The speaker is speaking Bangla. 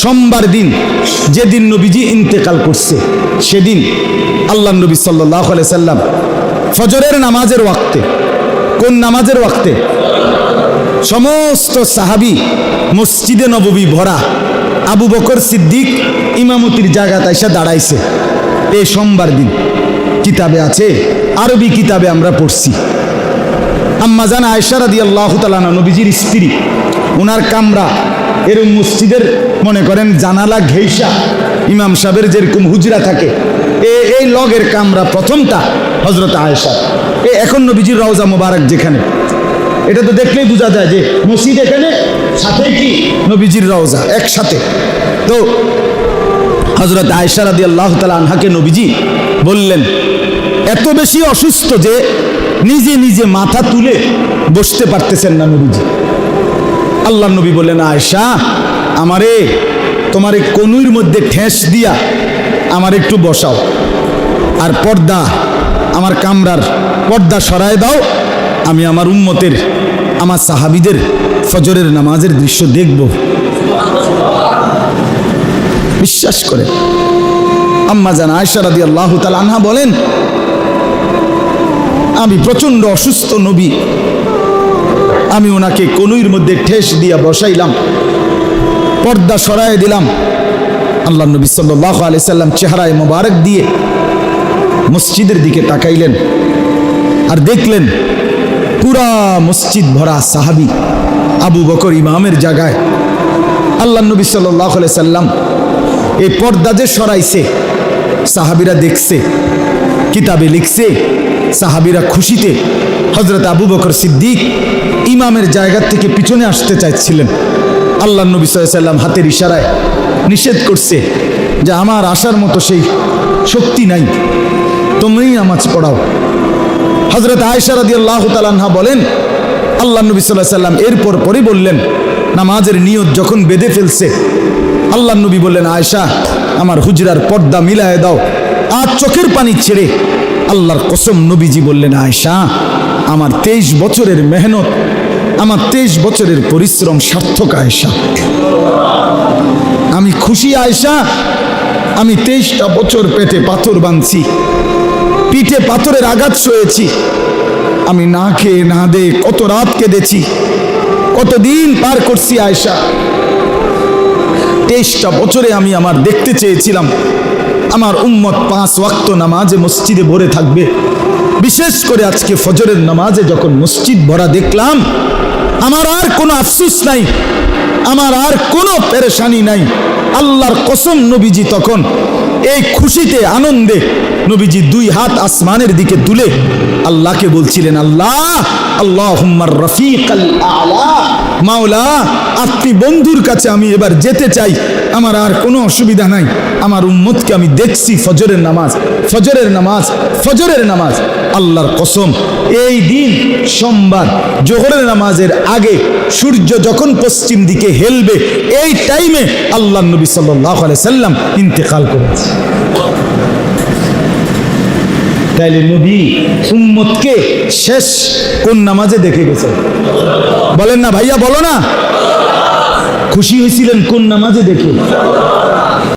সোমবার দিন যেদিন নবীজি ইন্তেকাল করছে, সেদিন আল্লাহ নবী সাল্লাল্লাহু আলাইহি সাল্লাম ফজরের নামাজের ওয়াক্তে, কোন নামাজের ওয়াক্তে? সমস্ত সাহাবী মসজিদে নববী ভরা, আবু বকর সিদ্দিক ইমামতির জায়গাতে এসে দাঁড়াইছে। এই সোমবার দিন কিতাবে আছে, আরবি কিতাবে আমরা পড়ছি। আম্মা জান আয়েশা রাদিয়াল্লাহু তাআলা আনহা, নবীজির স্ত্রী, ওনার কামরা এরকম মসজিদের মনে করেন জানালা ঘেইসা, ইমাম সাহেবের যেরকম হুজরা থাকে, এই লগের কামরা প্রথমটা হযরত আয়েশা। এখন নবীজির রওজা মোবারক যেখানে, এটা তো দেখলেই বোঝা যায় যে মসজিদ এখানে, সাথে কি নবীজির রওজা একসাথে। তো হযরত আয়েশা রাদিয়াল্লাহু তাআলা আনহাকে নবীজি বললেন, এত বেশি অসুস্থ যে নিজে নিজে মাথা তুলে বসতে পারতেছেন না নবীজি। আল্লাহ নবী বললেন, আয়েশা, আমারে তোমার এই কনুইর মধ্যে ঠেস দিয়া আমার একটু বসাও, আর পর্দা, আমার কামরার পর্দা সরায় দাও, আমি আমার উম্মতের, আমার সাহাবীদের ফজরের নামাজের দৃশ্য দেখব। বিশ্বাস করে আম্মা জান আয়েশা রাদিয়াল্লাহু তাআলা আনহা বলেন, আমি প্রচন্ড অসুস্থ নবী, আমি ওনাকে কনুইর মধ্যে ঠেস দিয়া বসাইলাম, পর্দা সরায় দিলাম। আল্লাহ নবী সাল্লাল্লাহু আলাইহি সাল্লাম চেহারায় মোবারক দিয়ে মসজিদের দিকে তাকাইলেন, আর দেখলেন পুরা মসজিদ ভরা সাহাবী, আবু বকর ইমামের জায়গায়। আল্লাহ নবী সাল্লাল্লাহু আলাইহি সাল্লাম এই পর্দা যে সরাইছে, সাহাবীরা দেখছে, কিতাবে লিখছে, সাহাবীরা খুশিতে হযরত আবু বকর সিদ্দিক ইমামের জায়গা থেকে পিছনে আসতে চাইছিলেন। আল্লাহ নবী সাল্লাল্লাহু আলাইহি সাল্লাম হাতের ইশারায় নিষেধ করছে যে আমার আসার মতো সেই শক্তি নাই, তোমরাই নামাজ পড়াও। হযরত আয়েশা রাদিয়াল্লাহু তাআলা আনহা বলেন, আল্লাহ নবী সাল্লাল্লাহু আলাইহি সাল্লাম এরপর পরে বললেন, নামাজের নিয়ত যখন বেঁধে ফেলছে, আল্লাহ নবী বললেন, আয়েশা, আমার হুজরার পর্দা মিলায়ে দাও। আর চোখের পানি ছেড়ে আল্লাহর কসম নবীজি বললেন, আয়েশা, আমার 23 বছরের মেহনত, আমার 23 বছরের পরিশ্রম সার্থক আয়েশা। আমি খুশি আয়েশা, আমি 23টা বছর পেটে পাথর বাঁধছি, পিঠে পাথরের আঘাত সয়েছি, আমি না খেয়ে না দে কত রাত কেঁদেছি, কতদিন পার করছি আয়েশা। 23টা বছরে আমি আমার দেখতে চেয়েছিলাম আমার উম্মত 5 ওয়াক্ত নামাজে মসজিদে ভরে থাকবে। বিশেষ করে আজকে ফজরের নামাজে যখন মসজিদ ভরা দেখলাম, আমার আর কোনো আফসোস নাই, আমার আর কোনো পেরেশানি নাই। আল্লাহর কসম নবীজি তখন এই খুশিতে আনন্দে নবীজি 2 হাত আসমানের দিকে তুলে আল্লাহকে বলছিলেন, আল্লাহ, আল্লাহুম্মার রফিকাল আলা, মাওলা, আপনি বন্ধুর কাছে আমি এবার যেতে চাই, আমার আর কোনো অসুবিধা নাই। আমার উম্মতকে আমি দেখছি ফজরের নামাজ, ফজরের নামাজ, ফজরের নামাজ। আল্লাহর কসম, এই দিন সোমবার জোহরের নামাজের আগে সূর্য যখন পশ্চিম দিকে হেলবে, এই টাইমে আল্লাহ নবী সাল্লাল্লাহু আলাইহি সাল্লাম ইন্তেকাল করেছে। তাইলে নবী উম্মতকে শেষ কোন নামাজে দেখে গেছেন? বলেন না ভাইয়া, বলো না, খুশি হয়েছিলেন কোন নামাজে দেখে?